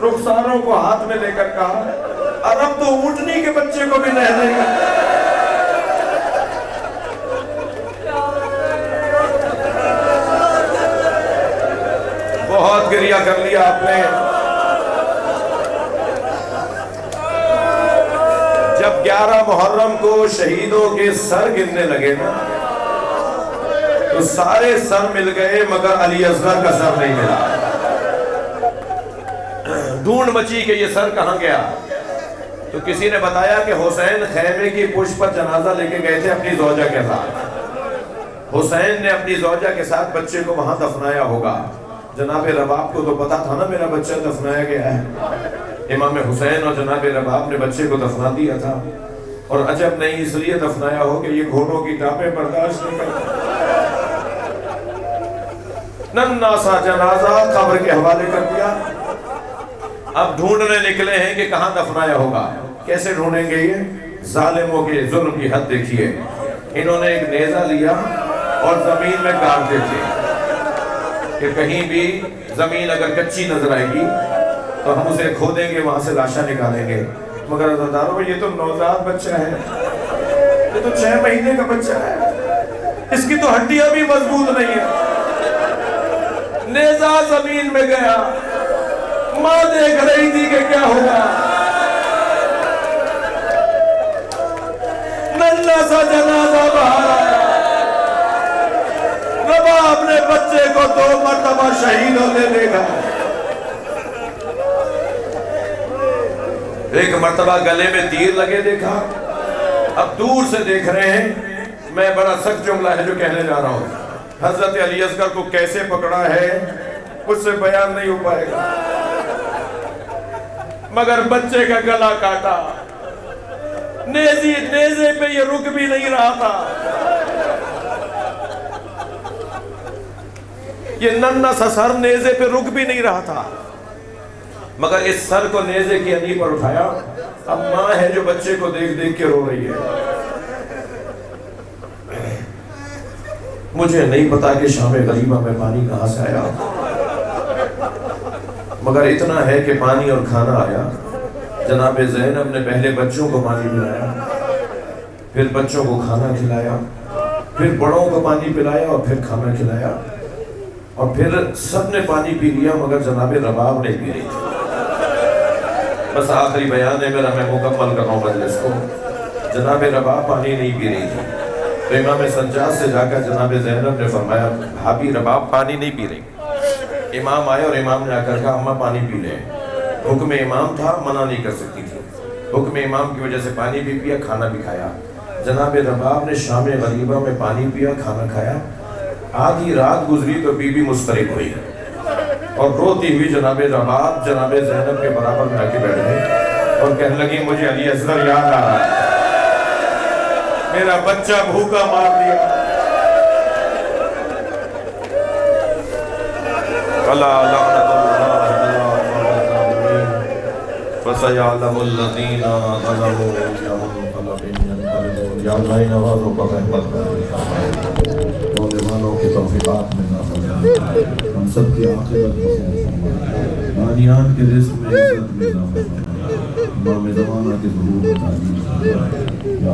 رخساروں کو ہاتھ میں لے کر کہا اب تو اونٹنی کے بچے کو بھی نہلے گا۔ بہت گریہ کر لیا آپ نے۔ جب 11 محرم کو شہیدوں کے سر گرنے لگے نا تو سارے سر مل گئے مگر علی اصغر کا سر نہیں ملا۔ ڈھونڈ مچی کہ یہ سر کہاں گیا، تو کسی نے بتایا کہ حسین خیمے کی پشت پر جنازہ لے کے گئے تھے اپنی زوجہ کے ساتھ، حسین نے اپنی زوجہ کے ساتھ بچے کو وہاں دفنایا ہوگا۔ جناب رباب کو تو پتا تھا نا میرا بچہ دفنایا گیا ہے، امام حسین اور جناب رباب نے بچے کو دفنا دیا تھا، اور عجب نہیں اس لیے دفنایا ہو کہ یہ گھوڑوں کی ٹاپیں برداشت نہیں کرتا۔ ننھا سا جنازہ قبر کے حوالے کر دیا، اب ڈھونڈنے نکلے ہیں کہ کہاں دفنایا ہوگا۔ کیسے ڈھونڈیں گے یہ؟ ظالموں کے ظلم کی حد دیکھیے، انہوں نے ایک نیزہ لیا اور زمین میں گاڑ دیتے کہ کہیں بھی زمین اگر کچی نظر آئے گی تو ہم اسے کھودیں گے، وہاں سے لاشا نکالیں گے۔ مگر عزیزدارو یہ تو نوزاد بچہ ہے، یہ تو 6 مہینے کا بچہ ہے، اس کی تو ہڈیاں بھی مضبوط نہیں ہے۔ نیزہ زمین میں گیا، ماں دیکھ رہی تھی کہ کیا ہوگا. ننھا سا جنازہ باہر آیا. رباب نے بچے کو 2 مرتبہ شہید ہوتے دیکھا. ایک مرتبہ گلے میں تیر لگے دیکھا. اب دور سے دیکھ رہے ہیں. میں بڑا سخت جملہ ہے جو کہنے جا رہا ہوں. حضرت علی اصغر کو کیسے پکڑا ہے اس سے بیان نہیں ہو پائے گا. مگر بچے کا گلا کاٹا. نیزے پہ یہ رک بھی نہیں رہا تھا. یہ ننھا سا سر نیزے پہ رک بھی نہیں رہا تھا. مگر اس سر کو نیزے کی انگلی پر اٹھایا. اب ماں ہے جو بچے کو دیکھ دیکھ کے رو رہی ہے. مجھے نہیں پتا کہ شام غریبہ میں پانی کہاں سے آیا، مگر اتنا ہے کہ پانی اور کھانا آیا. جناب زینب نے پہلے بچوں کو پانی پلایا، پھر بچوں کو کھانا کھلایا، پھر بڑوں کو پانی پلایا اور پھر کھانا کھلایا، اور پھر سب نے پانی پی لیا مگر جناب رباب نہیں پی رہی تھی. بس آخری بیان ہے میرا، میں مکمل کر رہا ہوں مجلس کو. جناب رباب پانی نہیں پی رہی تھی. تو امام سجاد سے جا کر جناب زینب نے فرمایا بھابی رباب پانی نہیں پی رہی. امام آئے اور امام نے آ کر کہا اماں پانی پی لیں. حکم امام تھا، منع نہیں کر سکتی تھی. حکم امام کی وجہ سے پانی بھی پیا، کھانا بھی کھایا. جناب رباب نے شام غریبہ میں پانی پیا، کھانا کھایا. آدھی رات گزری تو بی بی مضطرب ہوئی اور روتی ہوئی جناب رباب جناب زینب کے برابر میں آ کے بیٹھ گئی اور کہنے لگی مجھے علی اصغر یاد آ رہا ہے، میرا بچہ بھوکا مار دیا. اللہ لعنت اللہ فسيعلم الذين ظلموا أي منقلب ينقلبون. یا اللہ نوازوں کا رحمت کر، نوجوانوں کی توفیقات میں نافرمان، ہم سب کی عاقبت میں خیر فرما، بانیان کے رزق میں عزت میں اضافہ فرما، امام زمانہ کے ظہور میں تعلیم فرما. یا